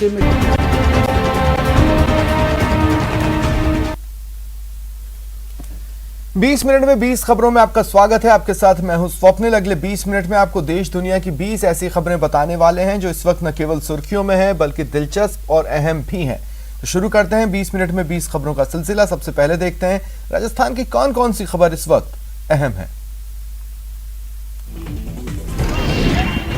20 minute में 20 खबरों में आपका स्वागत है। आपके साथ मैं हूं स्वप्निल। अगले 20 मिनट में आपको देश दुनिया की 20 ऐसी खबरें बताने वाले हैं जो इस वक्त न केवल सुर्खियों में है बल्कि दिलचस्प और अहम भी हैं। तो शुरू करते हैं 20 मिनट में 20 खबरों का सिलसिला। सबसे पहले देखते हैं राजस्थान की कौन कौन सी खबर इस वक्त अहम है।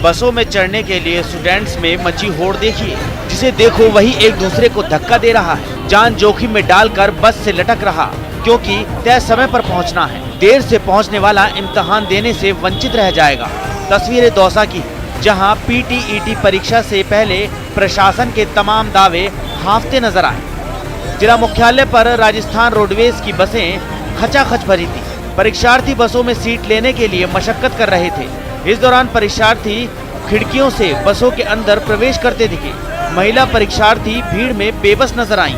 बसों में चढ़ने के लिए स्टूडेंट्स में मची होड़ देखिए, जिसे देखो वही एक दूसरे को धक्का दे रहा है। जान जोखिम में डालकर बस से लटक रहा, क्योंकि तय समय पर पहुंचना है। देर से पहुंचने वाला इम्तिहान देने से वंचित रह जाएगा। तस्वीरें दौसा की, जहां पीटीईटी परीक्षा से पहले प्रशासन के तमाम दावे हाफते नजर आए। जिला मुख्यालय पर राजस्थान रोडवेज की बसें खचाखच भरी थी। परीक्षार्थी बसों में सीट लेने के लिए मशक्कत कर रहे थे। इस दौरान परीक्षार्थी खिड़कियों से बसों के अंदर प्रवेश करते दिखे। महिला परीक्षार्थी भीड़ में बेबस नजर आईं।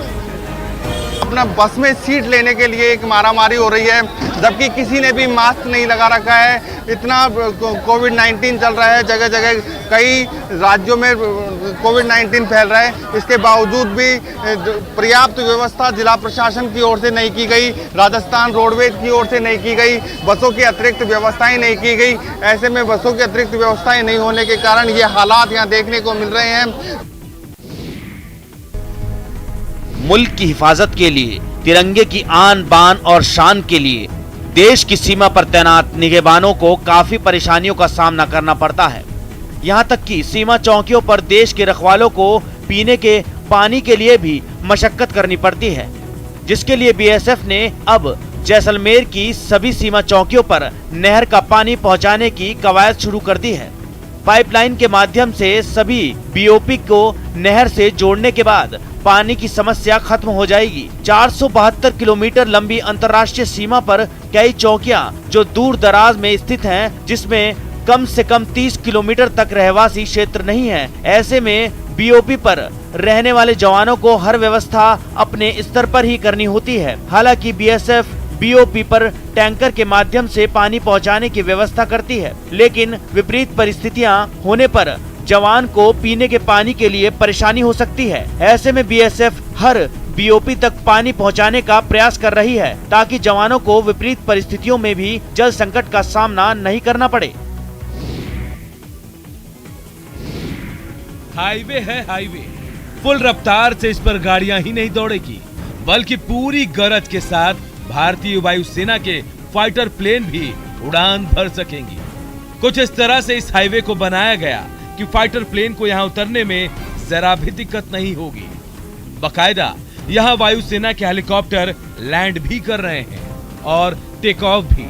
अपना बस में सीट लेने के लिए एक मारामारी हो रही है, जबकि किसी ने भी मास्क नहीं लगा रखा है। इतना कोविड-19 चल रहा है, जगह जगह कई राज्यों में कोविड-19 फैल रहा है। इसके बावजूद भी पर्याप्त व्यवस्था जिला प्रशासन की ओर से नहीं की गई, राजस्थान रोडवेज की ओर से नहीं की गई, बसों की अतिरिक्त व्यवस्थाएं नहीं की गई। ऐसे में बसों की अतिरिक्त व्यवस्थाएं नहीं होने के कारण ये हालात यहाँ देखने को मिल रहे हैं। मुल्क की हिफाजत के लिए, तिरंगे की आन बान और शान के लिए देश की सीमा पर तैनात निगहबानों को काफी परेशानियों का सामना करना पड़ता है। यहाँ तक कि सीमा चौकियों पर देश के रखवालों को पीने के पानी के लिए भी मशक्कत करनी पड़ती है, जिसके लिए बीएसएफ ने अब जैसलमेर की सभी सीमा चौकियों पर नहर का पानी पहुँचाने की कवायद शुरू कर दी है। पाइपलाइन के माध्यम से सभी बीओपी को नहर से जोड़ने के बाद पानी की समस्या खत्म हो जाएगी। 472 किलोमीटर लंबी अंतर्राष्ट्रीय सीमा पर कई चौकियां जो दूर दराज में स्थित हैं, जिसमें कम से कम 30 किलोमीटर तक रहवासी क्षेत्र नहीं है। ऐसे में बीओपी पर रहने वाले जवानों को हर व्यवस्था अपने स्तर पर ही करनी होती है। हालांकि बीएसएफ बीओपी पर टैंकर के माध्यम से पानी पहुंचाने की व्यवस्था करती है, लेकिन विपरीत परिस्थितियां होने पर जवान को पीने के पानी के लिए परेशानी हो सकती है। ऐसे में बीएसएफ हर बीओपी तक पानी पहुंचाने का प्रयास कर रही है, ताकि जवानों को विपरीत परिस्थितियों में भी जल संकट का सामना नहीं करना पड़े। हाईवे है हाईवे, फुल रफ्तार से इस पर गाड़ियां ही नहीं दौड़ेगी, बल्कि पूरी गरज के साथ भारतीय वायुसेना के फाइटर प्लेन भी उड़ान भर सकेंगी। कुछ इस तरह से इस हाईवे को बनाया गया कि फाइटर प्लेन को यहां उतरने में जरा भी दिक्कत नहीं होगी। बकायदा यहां वायुसेना के हेलीकॉप्टर लैंड भी कर रहे हैं और टेक ऑफ भी।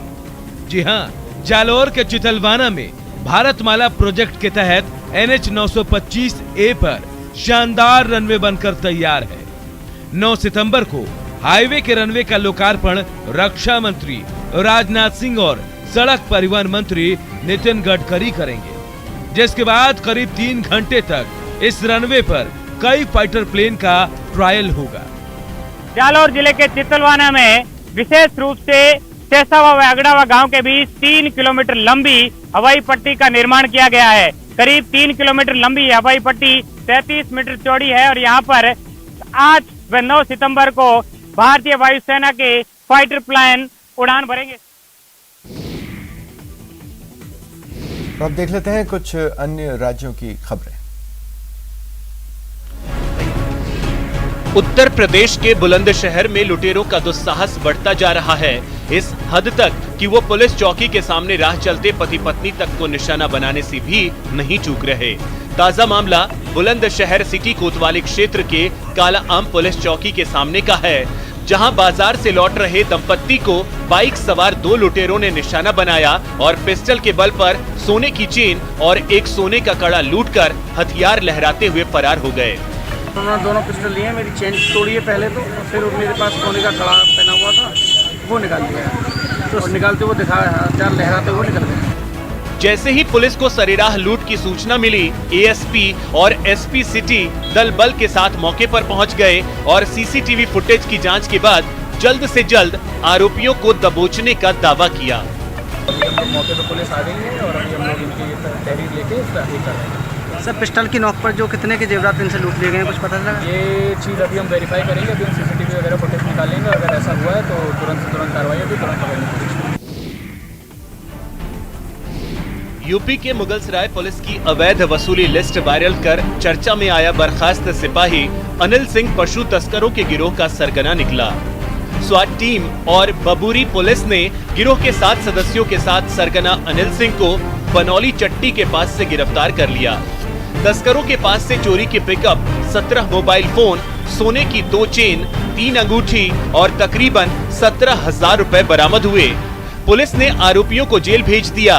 जी हां, जालौर के चितलवाना में भारतमाला प्रोजेक्ट के तहत NH 925A पर शानदार रनवे बनकर तैयार है। 9 सितंबर को हाईवे के रनवे का लोकार्पण रक्षा मंत्री राजनाथ सिंह और सड़क परिवहन मंत्री नितिन गडकरी करेंगे, जिसके बाद करीब 3 घंटे तक इस रनवे पर कई फाइटर प्लेन का ट्रायल होगा। जालौर जिले के चितलवाना में विशेष रूप से सेसावा व अगड़ावा गांव के बीच 3 किलोमीटर लंबी हवाई पट्टी का निर्माण किया गया है। करीब 3 किलोमीटर लंबी हवाई पट्टी 33 मीटर चौड़ी है और यहाँ पर 8 व 9 सितंबर को भारतीय वायुसेना के फाइटर प्लेन उड़ान भरेंगे। तो अब देख लेते हैं कुछ अन्य राज्यों की खबरें। उत्तर प्रदेश के बुलंदशहर में लुटेरों का दुस्साहस बढ़ता जा रहा है, इस हद तक कि वो पुलिस चौकी के सामने राह चलते पति पत्नी तक को निशाना बनाने से भी नहीं चूक रहे। ताजा मामला बुलंदशहर सिटी कोतवाली क्षेत्र के काला आम पुलिस चौकी के सामने का है, जहां बाजार से लौट रहे दंपत्ति को बाइक सवार 2 लुटेरों ने निशाना बनाया और पिस्टल के बल पर सोने की चेन और एक सोने का कड़ा लूटकर हथियार लहराते हुए फरार हो गए। उन्होंने दोनों पिस्टल लिए, मेरी चेन तोड़ी है पहले तो, और फिर मेरे पास सोने का कड़ा पहना हुआ था, वो निकाल लिया तो निकालते हुए दिखाया, हथियार लहराते हुए निकल गए। जैसे ही पुलिस को सरेराह लूट की सूचना मिली, एएसपी और एसपी सिटी दल बल के साथ मौके पर पहुंच गए और सीसीटीवी फुटेज की जांच के बाद जल्द से जल्द आरोपियों को दबोचने का दावा किया। अभी हम लोग मौके पर पुलिस आ गई है और अभी हम लोग इनकी तहरीर लेके इसका कर रहे हैं। सर पिस्टल की नोक पर जो कितने के जेवरात इनसे लूट लिए गए हैं, कुछ पता लगा? ये चीज़ अभी हम वेरीफाई करेंगे, अभी हम सीसीटीवी वगैरह फुटेज निकालेंगे। अगर ऐसा हुआ है तो तुरंत से तुरंत कार्रवाई होगी, तुरंत पकड़ने की कोशिश। यूपी के मुगलसराय पुलिस की अवैध वसूली लिस्ट वायरल कर चर्चा में आया बर्खास्त सिपाही अनिल सिंह पशु तस्करों के गिरोह का सरगना निकला। स्वाट टीम और बबूरी पुलिस ने गिरोह के 7 सदस्यों के साथ सरगना अनिल सिंह को बनौली चट्टी के पास से गिरफ्तार कर लिया। तस्करों के पास से चोरी की पिकअप, 17 मोबाइल फोन, सोने की 2 चेन, 3 अंगूठी और तकरीबन 17,000 रुपए बरामद हुए। पुलिस ने आरोपियों को जेल भेज दिया।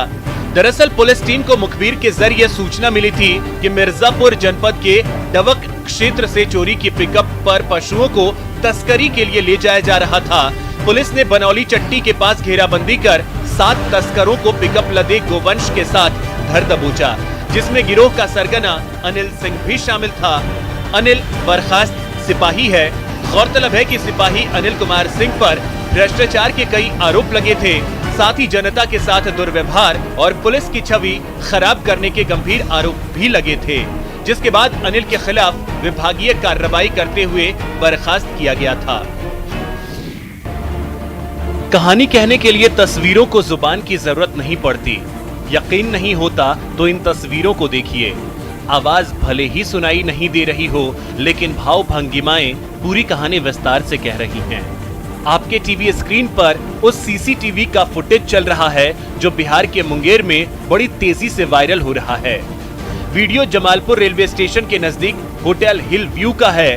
दरअसल पुलिस टीम को मुखबिर के जरिए सूचना मिली थी कि मिर्जापुर जनपद के डवक क्षेत्र से चोरी की पिकअप पर पशुओं को तस्करी के लिए ले जाया जा रहा था। पुलिस ने बनौली चट्टी के पास घेराबंदी कर 7 तस्करों को पिकअप लदे गोवंश के साथ धर दबोचा, जिसमें गिरोह का सरगना अनिल सिंह भी शामिल था। अनिल बर्खास्त सिपाही है। गौरतलब है कि सिपाही अनिल कुमार सिंह पर भ्रष्टाचार के कई आरोप लगे थे, साथ ही जनता के साथ दुर्व्यवहार और पुलिस की छवि खराब करने के गंभीर आरोप भी लगे थे, जिसके बाद अनिल के खिलाफ विभागीय कार्रवाई करते हुए बर्खास्त किया गया था। कहानी कहने के लिए तस्वीरों को जुबान की जरूरत नहीं पड़ती। यकीन नहीं होता तो इन तस्वीरों को देखिए। आवाज भले ही सुनाई नहीं दे रही हो, लेकिन भाव भंगिमाएं पूरी कहानी विस्तार से कह रही हैं। आपके टीवी स्क्रीन पर उस सीसीटीवी का फुटेज चल रहा है जो बिहार के मुंगेर में बड़ी तेजी से वायरल हो रहा है। वीडियो जमालपुर रेलवे स्टेशन के नजदीक होटल हिल व्यू का है।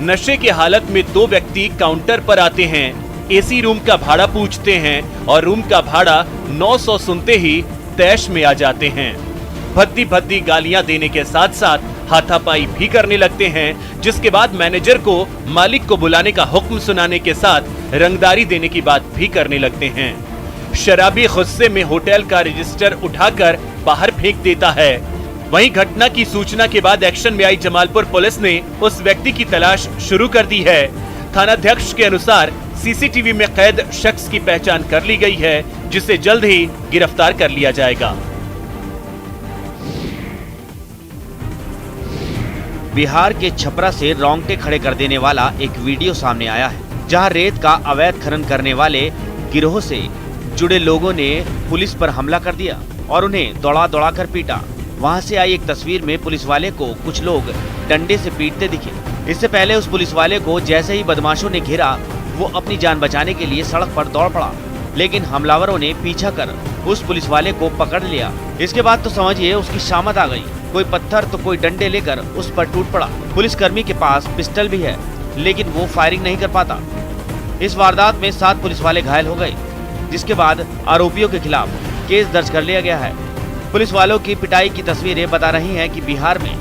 नशे के हालत में 2 व्यक्ति काउंटर पर आते हैं, एसी रूम का भाड़ा पूछते हैं और रूम का भाड़ा 900 सुनते ही तैश में आ जाते हैं। भद्दी भद्दी गालियां देने के साथ साथ हाथापाई भी करने लगते हैं, जिसके बाद मैनेजर को मालिक को बुलाने का हुक्म सुनाने के साथ रंगदारी देने की बात भी करने लगते हैं। शराबी गुस्से में होटल का रजिस्टर उठाकर बाहर फेंक देता है। वहीं घटना की सूचना के बाद एक्शन में आई जमालपुर पुलिस ने उस व्यक्ति की तलाश शुरू कर दी है। थानाध्यक्ष के अनुसार सीसीटीवी में कैद शख्स की पहचान कर ली गई है, जिसे जल्द ही गिरफ्तार कर लिया जाएगा। बिहार के छपरा से रोंगटे खड़े कर देने वाला एक वीडियो सामने आया है, जहां रेत का अवैध खनन करने वाले गिरोह से जुड़े लोगों ने पुलिस पर हमला कर दिया और उन्हें दौड़ा दौड़ा कर पीटा। वहां से आई एक तस्वीर में पुलिस वाले को कुछ लोग डंडे से पीटते दिखे। इससे पहले उस पुलिस वाले को जैसे ही बदमाशों ने घेरा, वो अपनी जान बचाने के लिए सड़क पर दौड़ पड़ा, लेकिन हमलावरों ने पीछा कर उस पुलिस वाले को पकड़ लिया। इसके बाद तो समझिए उसकी शामत आ गई। कोई पत्थर तो कोई डंडे लेकर उस पर टूट पड़ा। पुलिसकर्मी के पास पिस्टल भी है, लेकिन वो फायरिंग नहीं कर पाता। इस वारदात में 7 पुलिस वाले घायल हो गए, जिसके बाद आरोपियों के खिलाफ केस दर्ज कर लिया गया है। पुलिस वालों की पिटाई की तस्वीरें बता रही हैं कि बिहार में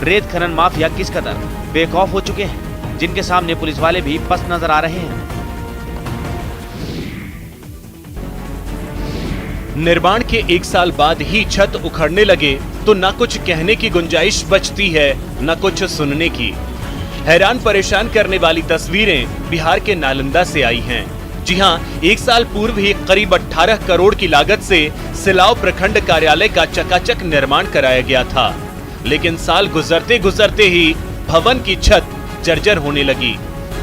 रेत खनन माफिया किस कदर बेखौफ हो चुके हैं, जिनके सामने पुलिस वाले भी पस्त नजर आ रहे हैं। निर्माण के 1 साल बाद ही छत उखड़ने लगे तो न कुछ कहने की गुंजाइश बचती है, न कुछ सुनने की। हैरान परेशान करने वाली तस्वीरें बिहार के नालंदा से आई हैं। जी हां, 1 साल पूर्व ही करीब 18 करोड़ की लागत से सिलाव प्रखंड कार्यालय का चकाचक निर्माण कराया गया था, लेकिन साल गुजरते गुजरते ही भवन की छत जर्जर होने लगी।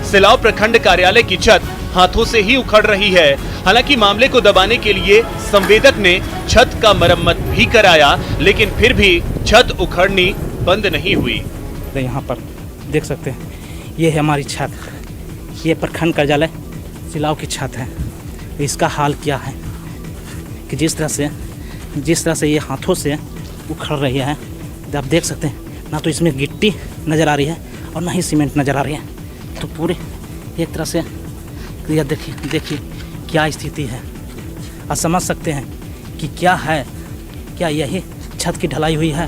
सिलाव प्रखंड कार्यालय की छत हाथों से ही उखड़ रही है। हालांकि मामले को दबाने के लिए संवेदक ने छत का मरम्मत भी कराया, लेकिन फिर भी छत उखड़नी बंद नहीं हुई। यहाँ पर देख सकते हैं, ये है हमारी छत, ये प्रखंड कार्यालय सिलाव की छत है। इसका हाल क्या है कि जिस तरह से ये हाथों से उखड़ रही है, आप देख सकते हैं, ना तो इसमें गिट्टी नज़र आ रही है और ना ही सीमेंट नज़र आ रही है। तो पूरे एक तरह से यह देखिए क्या स्थिति है। आप समझ सकते हैं कि क्या यही छत की ढलाई हुई है।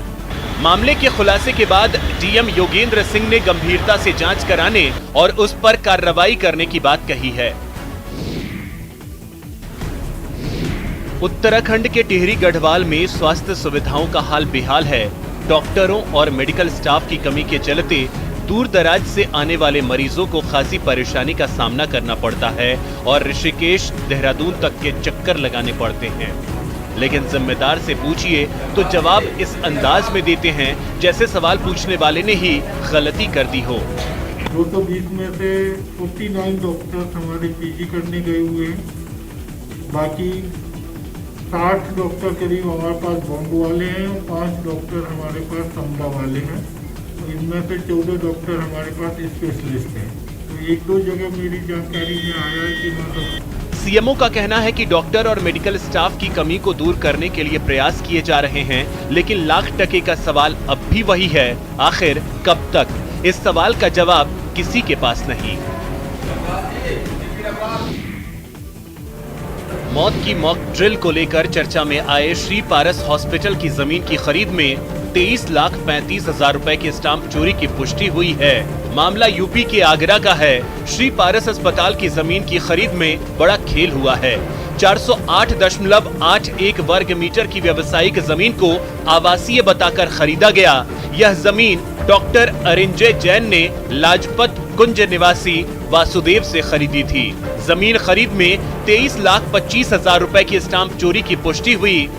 मामले के खुलासे के बाद डीएम योगेंद्र सिंह ने गंभीरता से जांच कराने और उस पर कार्रवाई करने की बात कही है। उत्तराखंड के टिहरी गढ़वाल में स्वास्थ्य सुविधाओं का हाल बेहाल है। डॉक्टरों और मेडिकल स्टाफ की कमी के चलते दूर दराज से आने वाले मरीजों को खासी परेशानी का सामना करना पड़ता है और ऋषिकेश, देहरादून तक के चक्कर लगाने पड़ते हैं। लेकिन जिम्मेदार से पूछिए तो जवाब इस अंदाज में देते हैं जैसे सवाल पूछने वाले ने ही गलती कर दी हो। 220 में से 49 डॉक्टर्स हमारे पीजी करने गए हुए हैं, बाकी 60 डॉक्टर करीब हमारे पास बॉम्बे वाले हैं और 5 डॉक्टर हमारे पास समदा वाले हैं। इनमें से 14 डॉक्टर हमारे पास स्पेशलिस्ट हैं। तो एक दो जगह मेरी जानकारी में आया है कि मतलब सीएमओ का कहना है कि डॉक्टर और मेडिकल स्टाफ की कमी को दूर करने के लिए प्रयास किए जा रहे हैं, लेकिन लाख टके का सवाल अब भी वही है, आखिर कब तक? इस सवाल का जवाब किसी के पास नहीं। मौत की मॉक ड्रिल को लेकर चर्चा में आए श्री पारस हॉस्पिटल की जमीन की खरीद में 23,35,000 रुपए की स्टाम्प चोरी की पुष्टि हुई है। मामला यूपी के आगरा का है। श्री पारस अस्पताल की जमीन की खरीद में बड़ा खेल हुआ है। 408.81 वर्ग मीटर की व्यवसायिक जमीन को आवासीय बताकर खरीदा गया। यह जमीन डॉक्टर अरिंजय जैन ने लाजपत कुंज निवासी वासुदेव से खरीदी थी। जमीन खरीद में 23,25,000 रुपए की स्टाम्प चोरी की पुष्टि हुई।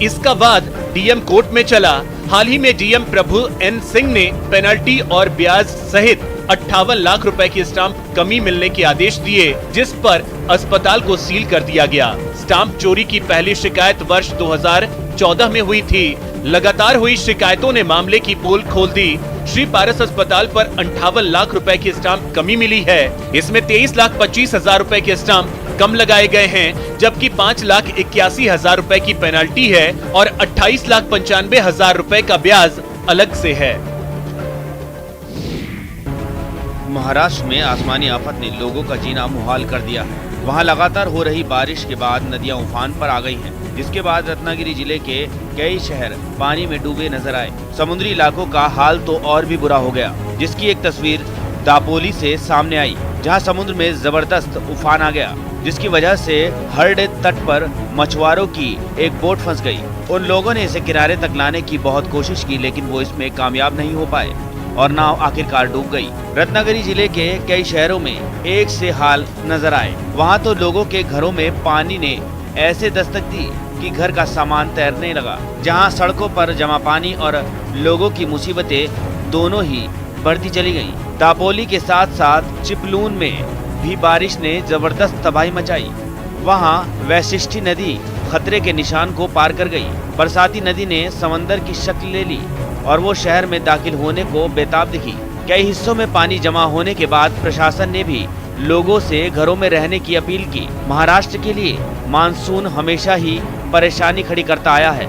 इसका वाद डीएम कोर्ट में चला। हाल ही में डीएम प्रभु एन सिंह ने पेनल्टी और ब्याज सहित 58 लाख रुपए की स्टाम्प कमी मिलने के आदेश दिए, जिस पर अस्पताल को सील कर दिया गया। स्टाम्प चोरी की पहली शिकायत वर्ष 2014 में हुई थी। लगातार हुई शिकायतों ने मामले की पोल खोल दी। श्री पारस अस्पताल पर 58 लाख रुपए की स्टाम्प कमी मिली है। इसमें 23,25,000 रुपए के स्टाम्प कम लगाए गए हैं, जबकि 5,81,000 रुपए की पेनल्टी है और 28,95,000 रुपए का ब्याज अलग से है। महाराष्ट्र में आसमानी आफत ने लोगों का जीना मुहाल कर दिया है। वहां लगातार हो रही बारिश के बाद नदियां उफान पर आ गई हैं, जिसके बाद रत्नागिरी जिले के कई शहर पानी में डूबे नजर आए। समुद्री इलाकों का हाल तो और भी बुरा हो गया, जिसकी एक तस्वीर दापोली से सामने आई, जहां समुद्र में जबरदस्त उफान आ गया, जिसकी वजह से हरडे तट पर मछुआरों की एक बोट फंस गई। उन लोगों ने इसे किनारे तक लाने की बहुत कोशिश की, लेकिन वो इसमें कामयाब नहीं हो पाए और नाव आखिरकार डूब गई। रत्नागिरी जिले के कई शहरों में एक से हाल नजर आए। वहां तो लोगों के घरों में पानी ने ऐसे दस्तक दी कि घर का सामान तैरने लगा। जहां सड़कों पर जमा पानी और लोगों की मुसीबतें दोनों ही बढ़ती चली गईं। दापोली के साथ साथ चिपलून में भी बारिश ने जबरदस्त तबाही मचाई। वहां वैशिष्टि नदी खतरे के निशान को पार कर गई। बरसाती नदी ने समंदर की शक्ल ले ली और वो शहर में दाखिल होने को बेताब दिखी। कई हिस्सों में पानी जमा होने के बाद प्रशासन ने भी लोगों से घरों में रहने की अपील की। महाराष्ट्र के लिए मानसून हमेशा ही परेशानी खड़ी करता आया है।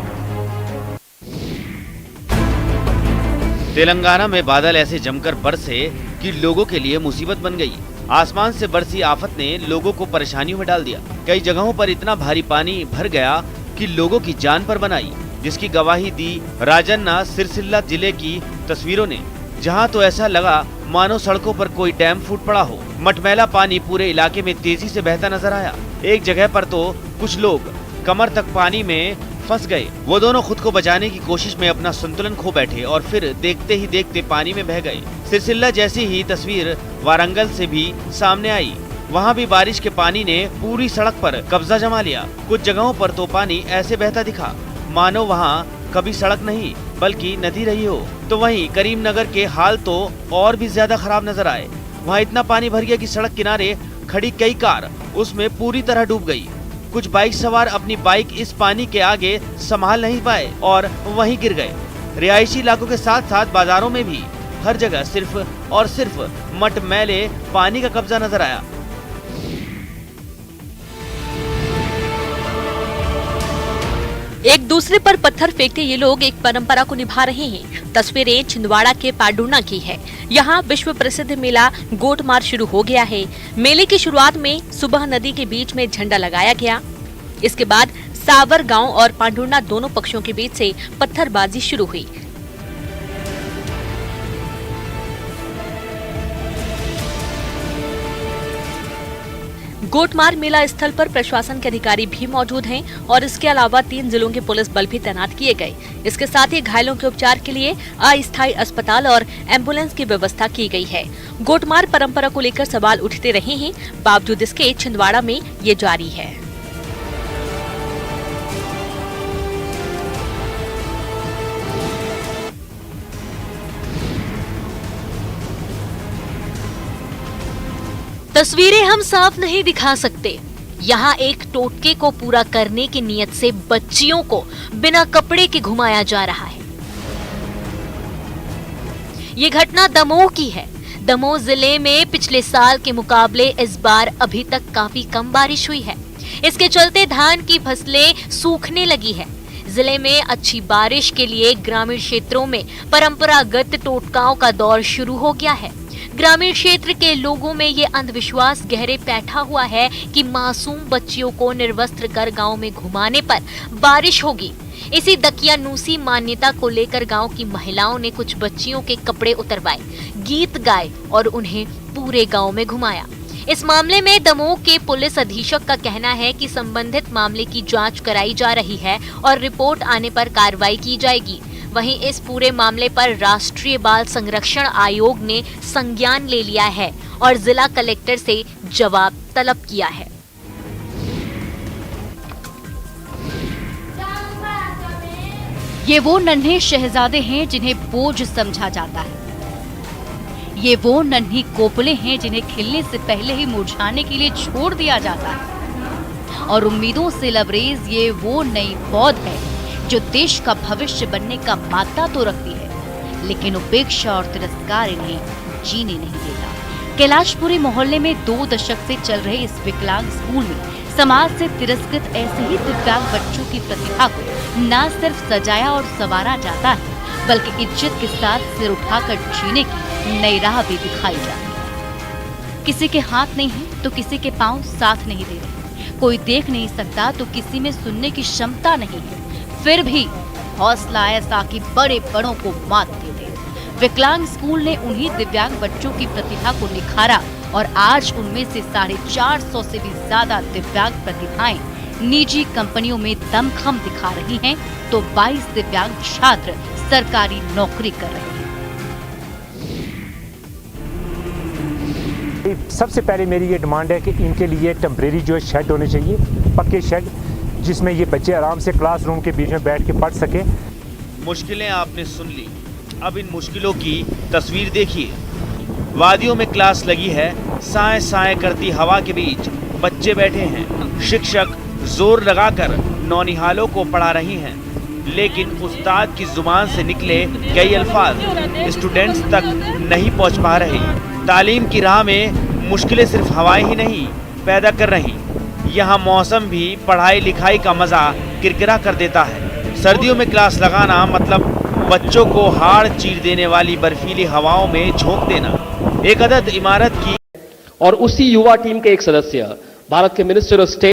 तेलंगाना में बादल ऐसे जमकर बरसे कि लोगों के लिए मुसीबत बन गई। आसमान से बरसी आफत ने लोगों को परेशानियों में डाल दिया। कई जगहों पर इतना भारी पानी भर गया कि लोगों की जान पर बनाई, जिसकी गवाही दी राजन्ना सिरसिल्ला जिले की तस्वीरों ने, जहां तो ऐसा लगा मानो सड़कों पर कोई डैम फूट पड़ा हो। मटमैला पानी पूरे इलाके में तेजी से बहता नजर आया। एक जगह पर तो कुछ लोग कमर तक पानी में फंस गए। वो दोनों खुद को बचाने की कोशिश में अपना संतुलन खो बैठे और फिर देखते ही देखते पानी में बह गए। सिरसिल्ला जैसी ही तस्वीर वारंगल से भी सामने आई। वहाँ भी बारिश के पानी ने पूरी सड़क पर कब्जा जमा लिया। कुछ जगहों पर तो पानी ऐसे बहता दिखा मानो वहाँ कभी सड़क नहीं बल्कि नदी रही हो। तो वहीं करीमनगर के हाल तो और भी ज्यादा खराब नजर आए। वहाँ इतना पानी भर गया कि सड़क किनारे खड़ी कई कार उसमें पूरी तरह डूब गई। कुछ बाइक सवार अपनी बाइक इस पानी के आगे संभाल नहीं पाए और वहीं गिर गए। रिहायशी इलाकों के साथ साथ बाजारों में भी हर जगह सिर्फ और सिर्फ मटमैले पानी का कब्जा नजर आया। एक दूसरे पर पत्थर फेंकते ये लोग एक परंपरा को निभा रहे हैं। तस्वीरें छिंदवाड़ा के पांडुर्णा की है। यहाँ विश्व प्रसिद्ध मेला गोटमार शुरू हो गया है। मेले की शुरुआत में सुबह नदी के बीच में झंडा लगाया गया। इसके बाद सावर गांव और पांडुर्णा दोनों पक्षों के बीच से पत्थरबाजी शुरू हुई। गोटमार मेला स्थल पर प्रशासन के अधिकारी भी मौजूद हैं और इसके अलावा 3 जिलों के पुलिस बल भी तैनात किए गए। इसके साथ ही घायलों के उपचार के लिए अस्थायी अस्पताल और एम्बुलेंस की व्यवस्था की गई है। गोटमार परंपरा को लेकर सवाल उठते रहे हैं, बावजूद इसके छिंदवाड़ा में ये जारी है। तस्वीरें हम साफ नहीं दिखा सकते। यहाँ एक टोटके को पूरा करने की नीयत से बच्चियों को बिना कपड़े के घुमाया जा रहा है। ये घटना दमोह की है। दमोह जिले में पिछले साल के मुकाबले इस बार अभी तक काफी कम बारिश हुई है। इसके चलते धान की फसलें सूखने लगी है। जिले में अच्छी बारिश के लिए ग्रामीण क्षेत्रों में परंपरागत टोटकाओं का दौर शुरू हो गया है। ग्रामीण क्षेत्र के लोगों में ये अंधविश्वास गहरे बैठा हुआ है कि मासूम बच्चियों को निर्वस्त्र कर गांव में घुमाने पर बारिश होगी। इसी दकियानूसी मान्यता को लेकर गांव की महिलाओं ने कुछ बच्चियों के कपड़े उतरवाए, गीत गाए और उन्हें पूरे गांव में घुमाया। इस मामले में दमोह के पुलिस अधीक्षक का कहना है कि संबंधित मामले की जांच कराई जा रही है और रिपोर्ट आने पर कार्रवाई की जाएगी। वहीं इस पूरे मामले पर राष्ट्रीय बाल संरक्षण आयोग ने संज्ञान ले लिया है और जिला कलेक्टर से जवाब तलब किया है। ये वो नन्हे शहजादे हैं जिन्हें बोझ समझा जाता है। ये वो नन्ही कोपले हैं जिन्हें खिलने से पहले ही मुरझाने के लिए छोड़ दिया जाता है। और उम्मीदों से लबरेज ये वो नई पौध है जो देश का भविष्य बनने का मादा तो रखती है, लेकिन उपेक्षा और तिरस्कार इन्हें जीने नहीं देता। कैलाशपुरी मोहल्ले में 2 दशक से चल रहे इस विकलांग स्कूल में समाज से तिरस्कृत ऐसे ही दिव्यांग बच्चों की प्रतिभा को न सिर्फ सजाया और संवारा जाता है, बल्कि इज्जत के साथ सिर उठाकर जीने की नई राह भी दिखाई जाती है। किसी के हाथ नहीं है तो किसी के पांव साथ नहीं दे रहे, कोई देख नहीं सकता तो किसी में सुनने की क्षमता नहीं है, फिर भी हौसला ऐसा कि बड़े बड़ों को मात दे दे। विकलांग स्कूल ने उन्हीं दिव्यांग बच्चों की प्रतिभा को निखारा और आज उनमें से 450 से भी ज्यादा दिव्यांग प्रतिभाएं निजी कंपनियों में दमखम दिखा रही हैं, तो 22 दिव्यांग छात्र सरकारी नौकरी कर रहे हैं। सबसे पहले मेरी ये डिमांड है कि इनके लिए टेम्परेरी जो शेड होने चाहिए, पक्के शेड, जिसमें ये बच्चे आराम से क्लासरूम के बीच में बैठ के पढ़ सके। मुश्किलें आपने सुन ली, अब इन मुश्किलों की तस्वीर देखिए। वादियों में क्लास लगी है, साए साए करती हवा के बीच बच्चे बैठे हैं। शिक्षक जोर लगाकर नौनिहालों को पढ़ा रही हैं, लेकिन उस्ताद की जुबान से निकले कई अल्फाज स्टूडेंट्स तक नहीं पहुंच पा रहे। तालीम की राह में मुश्किलें सिर्फ हवाएं ही नहीं पैदा कर रही, यहाँ मौसम भी पढ़ाई लिखाई का मजा किरकिरा कर देता है। सर्दियों में क्लास लगाना मतलब बच्चों को हाड़ चीर देने वाली बर्फीली हवाओं में झोंक देना। एक अदद इमारत की और उसी युवा टीम के एक सदस्य भारत के मिनिस्टर ऑफ स्टेट